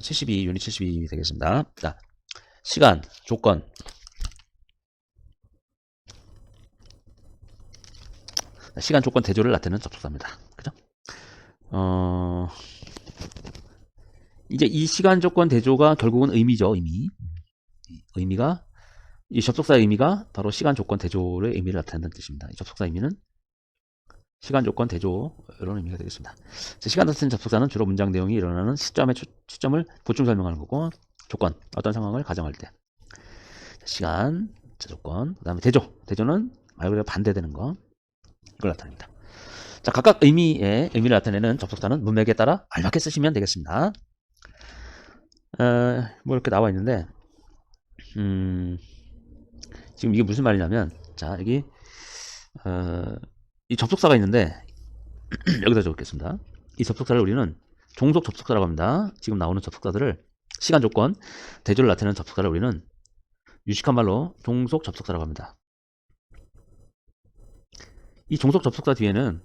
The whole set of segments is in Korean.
72, 유닛 72 되겠습니다. 자, 시간, 조건. 시간, 조건, 대조를 나타내는 접속사입니다. 그죠? 어, 이제 이 시간, 조건, 대조가 결국은 의미죠, 의미. 의미가, 이 접속사의 의미가 바로 시간, 조건, 대조의 의미를 나타낸다는 뜻입니다. 이 접속사 의미는 시간, 조건, 대조, 이런 의미가 되겠습니다. 시간 같은 접속사는 주로 문장 내용이 일어나는 시점을 보충 설명하는 거고, 조건, 어떤 상황을 가정할 때. 시간, 조건, 그 다음에 대조. 대조는 말 그대로 반대되는 거. 이걸 나타냅니다. 자, 각각 의미를 나타내는 접속사는 문맥에 따라 알맞게 쓰시면 되겠습니다. 뭐 이렇게 나와 있는데, 지금 이게 무슨 말이냐면, 자, 여기, 이 접속사가 있는데, 여기다 적겠습니다. 이 접속사를 우리는 종속 접속사라고 합니다. 지금 나오는 접속사들을 시간 조건, 대조를 나타내는 접속사를 우리는 유식한 말로 종속 접속사라고 합니다. 이 종속 접속사 뒤에는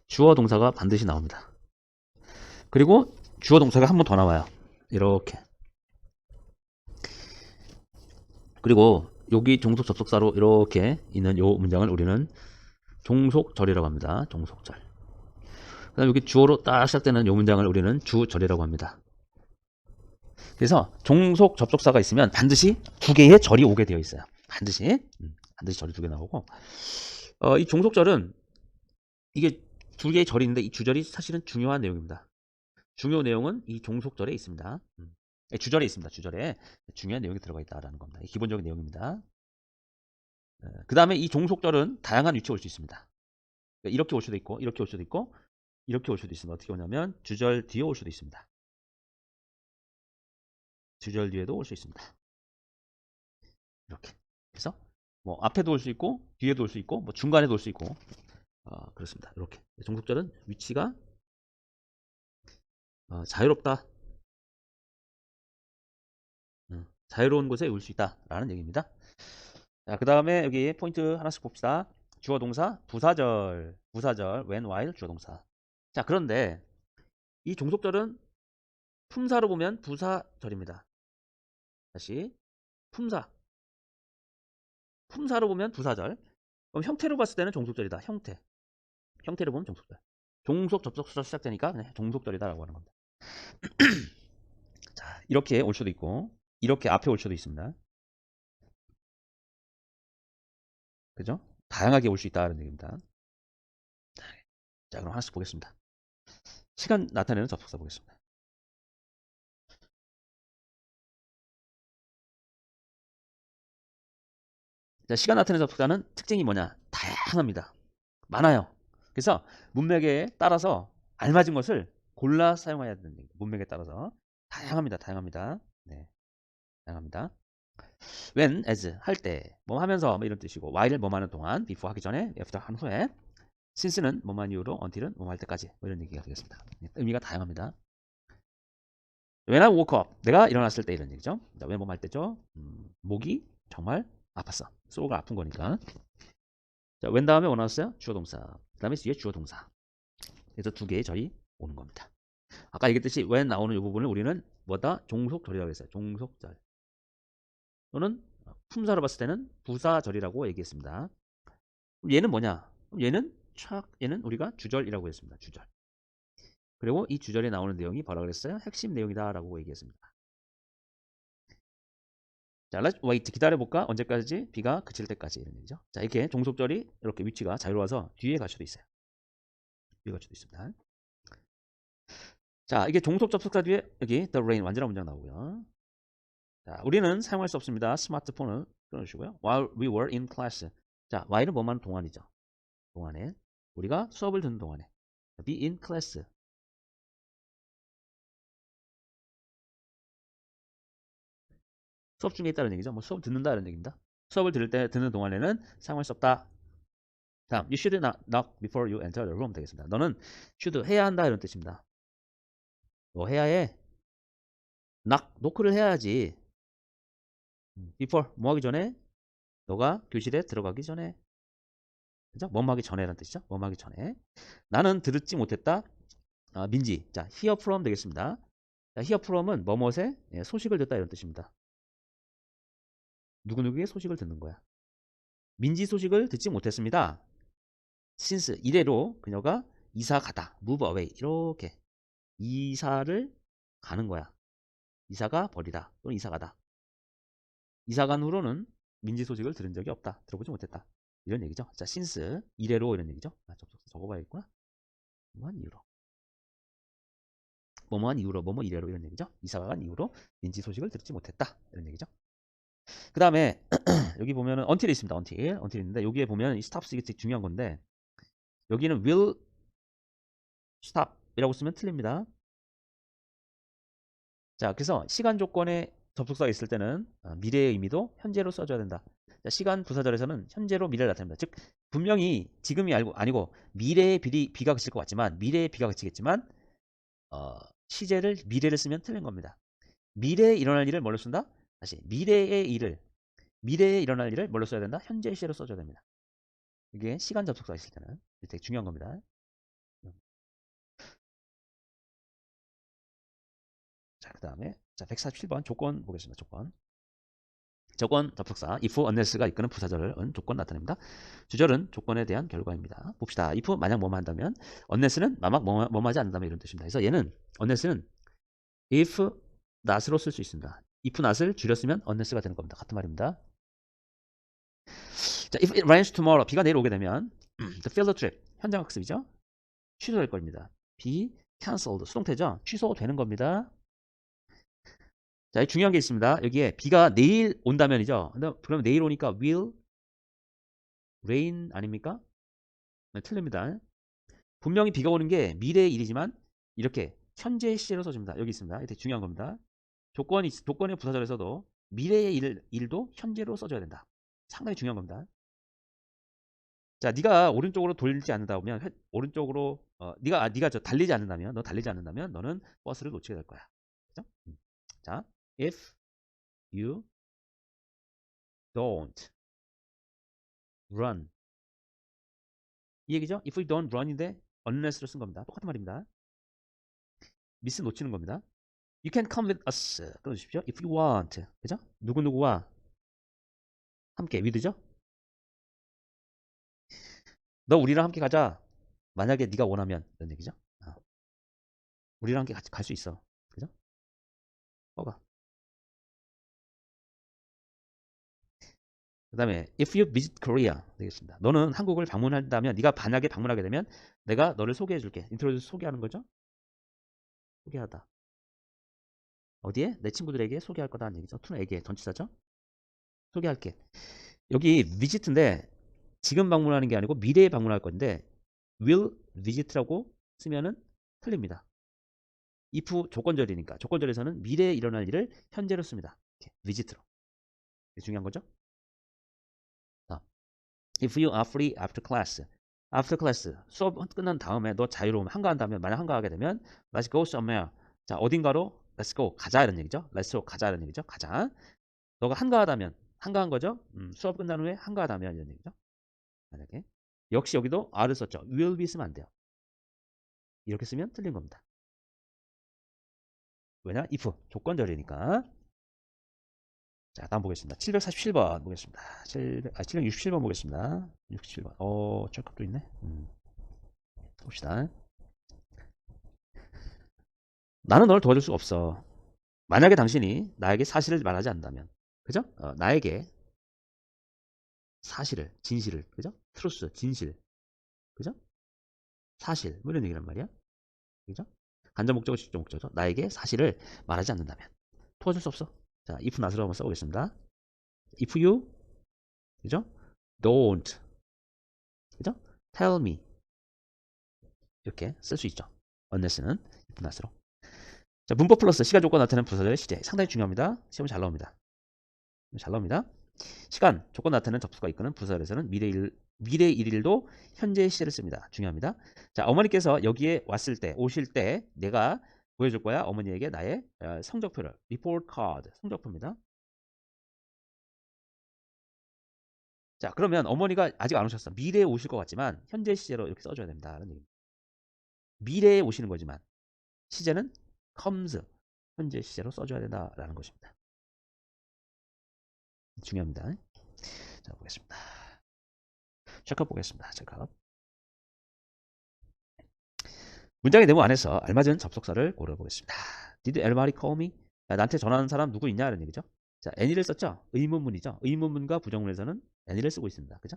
주어 동사가 반드시 나옵니다. 그리고 주어 동사가 한 번 더 나와요. 이렇게. 그리고 여기 종속 접속사로 이렇게 있는 요 문장을 우리는 종속절이라고 합니다. 종속절. 그 다음에 여기 주어로 딱 시작되는 요 문장을 우리는 주절이라고 합니다. 그래서 종속 접속사가 있으면 반드시 두 개의 절이 오게 되어 있어요. 반드시 절이 두 개 나오고, 이 종속절은 이게 두 개의 절이 있는데 이 주절이 사실은 중요한 내용입니다. 중요 내용은 이 종속절에 있습니다. 주절에 있습니다. 주절에 중요한 내용이 들어가 있다라는 겁니다. 기본적인 내용입니다. 그 다음에 이 종속절은 다양한 위치에 올 수 있습니다. 이렇게 올 수도 있고, 이렇게 올 수도 있고, 이렇게 올 수도 있습니다. 어떻게 오냐면 주절 뒤에 올 수도 있습니다. 주절 뒤에도 올 수 있습니다. 이렇게. 그래서 뭐 앞에도 올 수 있고, 뒤에도 올 수 있고, 뭐 중간에도 올 수 있고, 그렇습니다. 이렇게. 종속절은 위치가 자유롭다. 자유로운 곳에 올 수 있다라는 얘기입니다. 자, 그 다음에 여기 포인트 하나씩 봅시다. 주어 동사, 부사절, when, while, 주어 동사. 자, 그런데 이 종속절은 품사로 보면 부사절입니다. 다시 품사로 보면 부사절. 그럼 형태로 봤을 때는 종속절이다. 형태로 보면 종속절. 종속 접속사로 시작되니까 종속절이다라고 하는 겁니다. 자, 이렇게 올 수도 있고, 이렇게 앞에 올 수도 있습니다. 그죠? 다양하게 올 수 있다는 얘기입니다. 자, 그럼 하나씩 보겠습니다. 시간 나타내는 접속사 보겠습니다. 자, 시간 나타내는 접속사는 특징이 뭐냐? 다양합니다. 많아요. 그래서 문맥에 따라서 알맞은 것을 골라 사용해야 되는 얘기입니다. 문맥에 따라서 다양합니다. 네, 다양합니다. when, as 할 때, 뭐 하면서 뭐 이런 뜻이고, while 뭐 하는 동안, before 하기 전에, after 한 후에, since는 뭐만 이유로, until은 뭐 할 때까지 뭐 이런 얘기가 되겠습니다. 의미가 다양합니다. when I woke up, 내가 일어났을 때 이런 얘기죠. when 뭐 할 때죠. 목이 정말 아팠어. 쏘가 아픈 거니까. 자, when 다음에 뭐 나왔어요? 주어 동사. 그 다음에 뒤에 주어 동사. 그래서 두 개의 절이 오는 겁니다. 아까 얘기했듯이 when 나오는 이 부분을 우리는 뭐다? 종속절이라고 했어요. 종속절. 또는 품사로 봤을 때는 부사절이라고 얘기했습니다. 얘는 뭐냐? 얘는 우리가 주절이라고 했습니다. 주절. 그리고 이 주절에 나오는 내용이 뭐라고 그랬어요? 핵심 내용이다라고 얘기했습니다. 자, let's wait. 기다려볼까? 언제까지? 비가 그칠 때까지. 이런 얘기죠. 자, 이렇게 종속절이 이렇게 위치가 자유로워서 뒤에 갈 수도 있어요. 뒤에 갈 수도 있습니다. 자, 이게 종속 접속사 뒤에 여기 the rain 완전한 문장 나오고요. 자, 우리는 사용할 수 없습니다. 스마트폰을 끊어주시고요. While we were in class. 자, while은 뭐만 동안이죠. 동안에 우리가 수업을 듣는 동안에 be in class. 수업 중에 있다는 얘기죠. 뭐 수업 듣는다는 얘기입니다. 수업을 들을 때 듣는 동안에는 사용할 수 없다. 다음, you should not knock before you enter the room 되겠습니다. 너는 should 해야 한다 이런 뜻입니다. 너 해야 해. 노크를 해야지. before 뭐 하기 전에? 너가 교실에 들어가기 전에. 그죠? 뭐뭐 하기 전에라는 뜻이죠. 뭐뭐 하기 전에. 나는 듣지 못했다. 민지. 자, hear from 되겠습니다. 자, hear from은 뭐뭇의 소식을 듣다 이런 뜻입니다. 누구누구의 소식을 듣는 거야. 민지 소식을 듣지 못했습니다. since 이래로 그녀가 이사 가다, move away 이렇게 이사를 가는 거야. 이사가 버리다 또는 이사 가다. 이사 간 후로는 민지 소식을 들은 적이 없다. 들어보지 못했다. 이런 얘기죠. 자, since 이래로 이런 얘기죠. 아, 접속사 적어봐야겠구나. 뭐한 이유로. 뭐뭐한 이유로 뭐뭐 이래로 이런 얘기죠. 이사가 간 이후로 민지 소식을 듣지 못했다. 이런 얘기죠. 그 다음에 여기 보면은 until이 있습니다. until 있는데 여기에 보면 이 stops 이게 되게 중요한 건데 여기는 will stop 이라고 쓰면 틀립니다. 자, 그래서 시간 조건에 접속사가 있을 때는 미래의 의미도 현재로 써줘야 된다. 자, 시간 부사절에서는 현재로 미래를 나타냅니다. 즉 분명히 지금이 아니고 미래의 비가 그칠 것 같지만 미래의 비가 그치겠지만 시제를 미래를 쓰면 틀린 겁니다. 미래에 일어날 일을 뭘로 쓴다? 다시 미래에 일어날 일을 뭘로 써야 된다? 현재 시제로 써줘야 됩니다. 이게 시간 접속사 있을 때는 되게 중요한 겁니다. 자, 그 다음에 자 147번 조건 보겠습니다. 조건 접속사 if unless가 이끄는 부사절은 조건 나타냅니다. 주절은 조건에 대한 결과입니다. 봅시다. if 만약 뭐뭐 한다면 unless는 만약 뭐뭐 하지 않는다면 이런 뜻입니다. 그래서 얘는 unless는 if not으로 쓸 수 있습니다. if not을 줄였으면 unless가 되는 겁니다. 같은 말입니다. 자, if it rains tomorrow 비가 내일 오게 되면 the field trip 현장 학습이죠. 취소될 겁니다. be cancelled 수동태죠. 취소되는 겁니다. 자, 중요한 게 있습니다. 여기에 비가 내일 온다면이죠. 그러면 내일 오니까 will rain 아닙니까? 네, 틀립니다. 분명히 비가 오는 게 미래의 일이지만 이렇게 현재 시제로 써집니다. 여기 있습니다. 되게 중요한 겁니다. 조건의 부사절에서도 미래의 일도 현재로 써줘야 된다. 상당히 중요한 겁니다. 자, 네가 오른쪽으로 돌지 않는다 보면 오른쪽으로 네가 달리지 않는다면 너는 버스를 놓치게 될 거야. 그죠? 자, if you don't run 이 얘기죠. if you don't run인데 unless로 쓴 겁니다. 똑같은 말입니다. 미스 놓치는 겁니다. You can come with us. 끊어주십시오. If you want. 그죠? 누구누구와 함께 with죠? 너 우리랑 함께 가자. 만약에 네가 원하면 이런 얘기죠. 우리랑 함께 같이 갈 수 있어. 그죠? 가. 그 다음에 if you visit Korea 되겠습니다. 너는 한국을 방문한다면 네가 만약에 방문하게 되면 내가 너를 소개해 줄게. 인트로듀스 소개하는 거죠. 소개하다. 어디에? 내 친구들에게 소개할 거다는 얘기죠. 투에게 전치사죠. 소개할게. 여기 visit인데 지금 방문하는 게 아니고 미래에 방문할 건데 will visit라고 쓰면은 틀립니다. if 조건절이니까 조건절에서는 미래에 일어날 일을 현재로 씁니다. 이렇게 visit로. 이게 중요한 거죠. If you are free after class. after class 수업 끝난 다음에 너 자유로우면 한가한다면 만약 한가하게 되면 let's go somewhere. 자, 어딘가로 let's go 가자 이런 얘기죠. let's go 가자 이런 얘기죠. 가자. 너가 한가하다면 한가한 거죠. 수업 끝난 후에 한가하다면 이런 얘기죠. 만약에 역시 여기도 R을 썼죠. will be 쓰면 안 돼요. 이렇게 쓰면 틀린 겁니다. 왜냐? if 조건절이니까. 자, 다음 보겠습니다. 747번 보겠습니다. 767번 보겠습니다. 67번. 쩔값도 있네. 봅시다. 나는 널 도와줄 수 없어. 만약에 당신이 나에게 사실을 말하지 않는다면. 그죠? 나에게 사실을, 진실을. 그죠? 트루스, 진실. 그죠? 사실. 뭐 이런 얘기란 말이야. 그죠? 간접 목적어, 직접 목적어죠. 나에게 사실을 말하지 않는다면. 도와줄 수 없어. 자, if not으로 한번 써보겠습니다. if you, 그죠? don't, 그죠? tell me. 이렇게 쓸 수 있죠. unless는 if not으로. 자, 문법 플러스 시간 조건 나타내는 부사절의 시제. 상당히 중요합니다. 시험에 잘 나옵니다. 잘 나옵니다. 시간, 조건 나타내는 접속과 이끄는 부사절에서는 미래 일일도 현재의 시제를 씁니다. 중요합니다. 자, 어머니께서 여기에 오실 때 내가 보여줄 거야. 어머니에게 나의 성적표를. report card, 성적표입니다. 자, 그러면 어머니가 아직 안 오셨어. 미래에 오실 것 같지만 현재 시제로 이렇게 써줘야 됩니다. 미래에 오시는 거지만 시제는 comes. 현재 시제로 써줘야 된다라는 것입니다. 중요합니다. 자, 보겠습니다. 체크업 보겠습니다. 체크업. 문장의 내용 안에서 알맞은 접속사를 고려보겠습니다. Did anybody call me? 나한테 전화하는 사람 누구 있냐? 이런 얘기죠. 자, any를 썼죠? 의문문이죠. 의문문과 부정문에서는 any를 쓰고 있습니다. 그죠?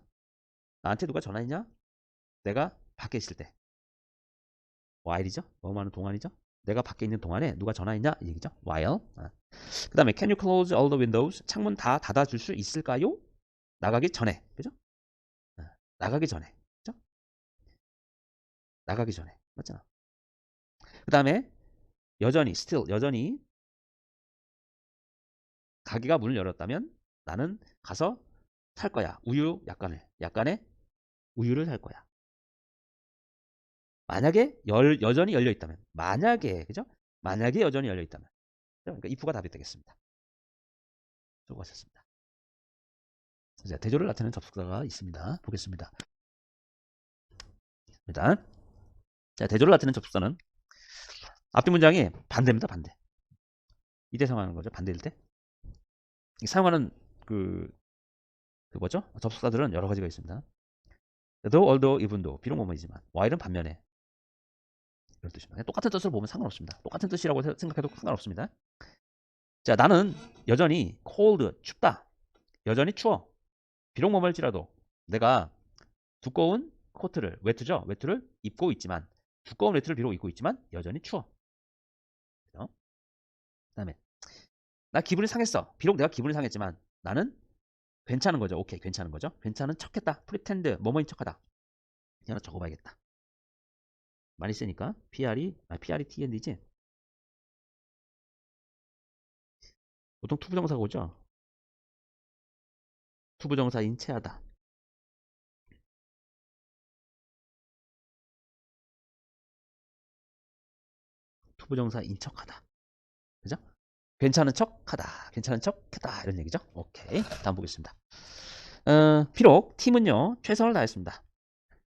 나한테 누가 전화했냐? 내가 밖에 있을 때. while이죠? 뭐뭐 하는 동안이죠? 내가 밖에 있는 동안에 누가 전화했냐? 이 얘기죠. while. 그 다음에 can you close all the windows? 창문 다 닫아줄 수 있을까요? 나가기 전에. 그죠? 나가기 전에. 그죠? 나가기 전에. 맞잖아. 그 다음에 여전히 still 여전히 가게가 문을 열었다면 나는 가서 살 거야. 우유 약간의 우유를 살 거야. 만약에 여전히 열려 있다면, 만약에 그죠? 만약에 여전히 열려 있다면, 그러니까 if가 답이 되겠습니다. 수고하셨습니다. 자, 대조를 나타내는 접속사가 있습니다. 보겠습니다. 일단 자, 대조를 나타내는 접속사는 앞뒤 문장이 반대입니다. 반대. 이때 사용하는 거죠. 반대일 때 사용하는 그 뭐죠? 접속사들은 여러 가지가 있습니다. though, although, even though, 비록 뭐뭐이지만, while은 반면에 이런 뜻입니다. 똑같은 뜻을 보면 상관없습니다. 똑같은 뜻이라고 생각해도 상관없습니다. 자, 나는 여전히 cold, 춥다. 여전히 추워. 비록 뭐뭐일지라도 내가 두꺼운 코트를, 외투죠? 외투를 입고 있지만, 두꺼운 외투를 비록 입고 있지만 여전히 추워. 그 다음에 나 기분이 상했어. 비록 내가 기분이 상했지만 나는 괜찮은 거죠. 오케이, 괜찮은 거죠. 괜찮은 척했다. pretend, 뭐뭐인 척하다. 하나 적어봐야겠다. 많이 쓰니까 PRETND지. 보통 투부정사가 오죠. 투부정사 인체하다. 투부정사 인척하다. 그죠? 괜찮은 척하다. 괜찮은 척했다. 이런 얘기죠. 오케이. 다음 보겠습니다. 비록 팀은요 최선을 다했습니다.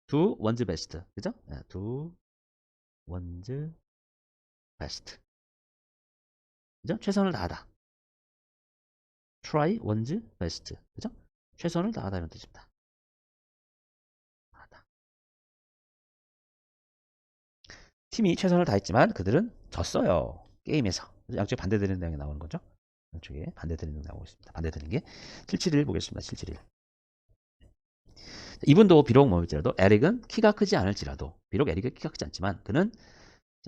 Do one's best. 그죠? Do one's best. 그죠? 최선을 다하다. Try one's best. 그죠? 최선을 다하다 이런 뜻입니다. 다하다. 팀이 최선을 다했지만 그들은 졌어요. 게임에서. 양쪽에 반대되는 내용이 나오는 거죠. 양쪽에 반대되는 내용이 나오고 있습니다. 반대되는 게 771 보겠습니다. 771. 이분도 비록 뭐일지라도 에릭은 키가 크지 않을지라도 비록 에릭은 키가 크지 않지만 그는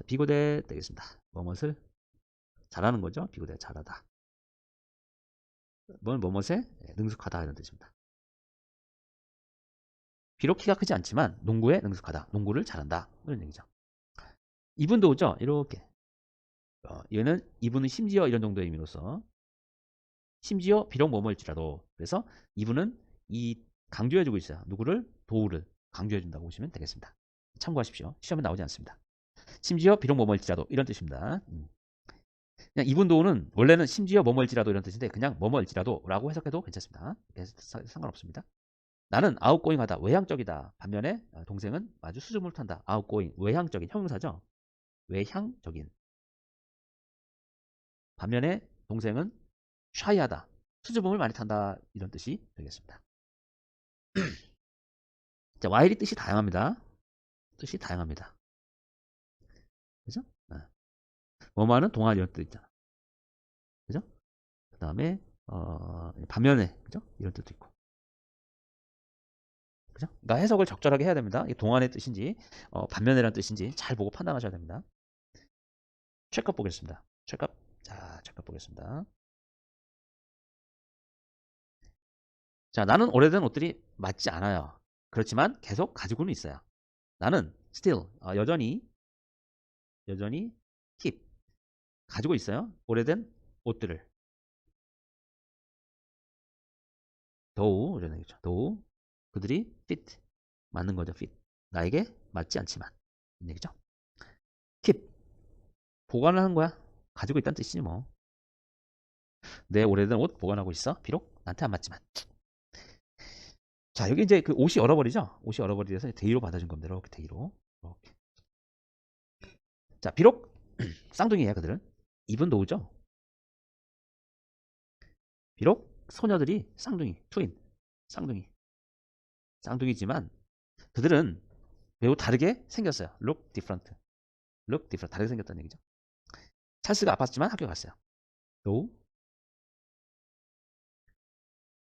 비고대 되겠습니다. 뭐뭇을 잘하는 거죠. 비고대 잘하다. 뭐뭇에 능숙하다 이런 뜻입니다. 비록 키가 크지 않지만 농구에 능숙하다. 농구를 잘한다. 이런 얘기죠. 이분도 오죠. 이렇게. 얘는 이분은 심지어 이런 정도의 의미로서 심지어 비록 뭐뭐일지라도 그래서 이분은 이 강조해주고 있어요. 누구를? 도우를 강조해준다고 보시면 되겠습니다. 참고하십시오. 시험에 나오지 않습니다. 심지어 비록 뭐뭐일지라도 이런 뜻입니다. 그냥 이분 도우는 원래는 심지어 뭐뭐일지라도 이런 뜻인데 그냥 뭐뭐일지라도 라고 해석해도 괜찮습니다. 상관없습니다. 나는 아웃고잉하다. 외향적이다. 반면에 동생은 아주 수줍음을 탄다. 아웃고잉. 외향적인. 형용사죠. 외향적인. 반면에 동생은 샤이하다. 수줍음을 많이 탄다. 이런 뜻이 되겠습니다. 자, while이 뜻이 다양합니다. 뜻이 다양합니다. 그죠? 뭐뭐하는 동안 이런 뜻 있잖아. 그죠? 그 다음에 반면에 그죠? 이런 뜻도 있고. 그죠? 그러니까 해석을 적절하게 해야 됩니다. 이게 동안의 뜻인지 반면이라는 뜻인지 잘 보고 판단하셔야 됩니다. 체크업 보겠습니다. 체크업. 자, 체크업 보겠습니다. 자, 나는 오래된 옷들이 맞지 않아요. 그렇지만 계속 가지고는 있어요. 나는 still 여전히 keep 가지고 있어요. 오래된 옷들을. though 이런 얘기죠. though 그들이 fit 맞는 거죠. fit 나에게 맞지 않지만 이런 얘기죠. keep 보관을 하는 거야. 가지고 있다는 뜻이지 뭐. 내 오래된 옷 보관하고 있어. 비록 나한테 안 맞지만. 자, 여기 이제 그 옷이 얼어버리죠. 옷이 얼어버리면서 대의로 받아준 겁니다. 이렇게 대의로. 이렇게. 자, 비록 쌍둥이에요 그들은. 입은 노우죠. 비록 소녀들이 쌍둥이, 트윈, 쌍둥이, 쌍둥이지만 그들은 매우 다르게 생겼어요. look different, look different, 다르게 생겼다는 얘기죠. 찰스가 아팠지만 학교 갔어요. 노우,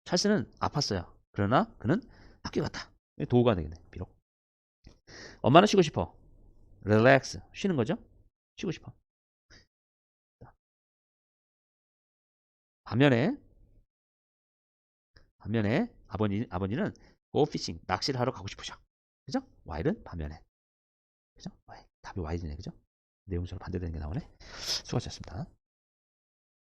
찰스는 아팠어요. 그러나 그는 학교 갔다. 도우가 되겠네. 비록. 엄마는 쉬고 싶어. relax, 쉬는 거죠. 쉬고 싶어. 반면에 아버지는 go fishing, 낚시를 하러 가고 싶으셔. 그죠? while은 반면에. 그죠? 답이 Y지네. 그죠? 내용처럼 반대되는 게 나오네. 수고하셨습니다.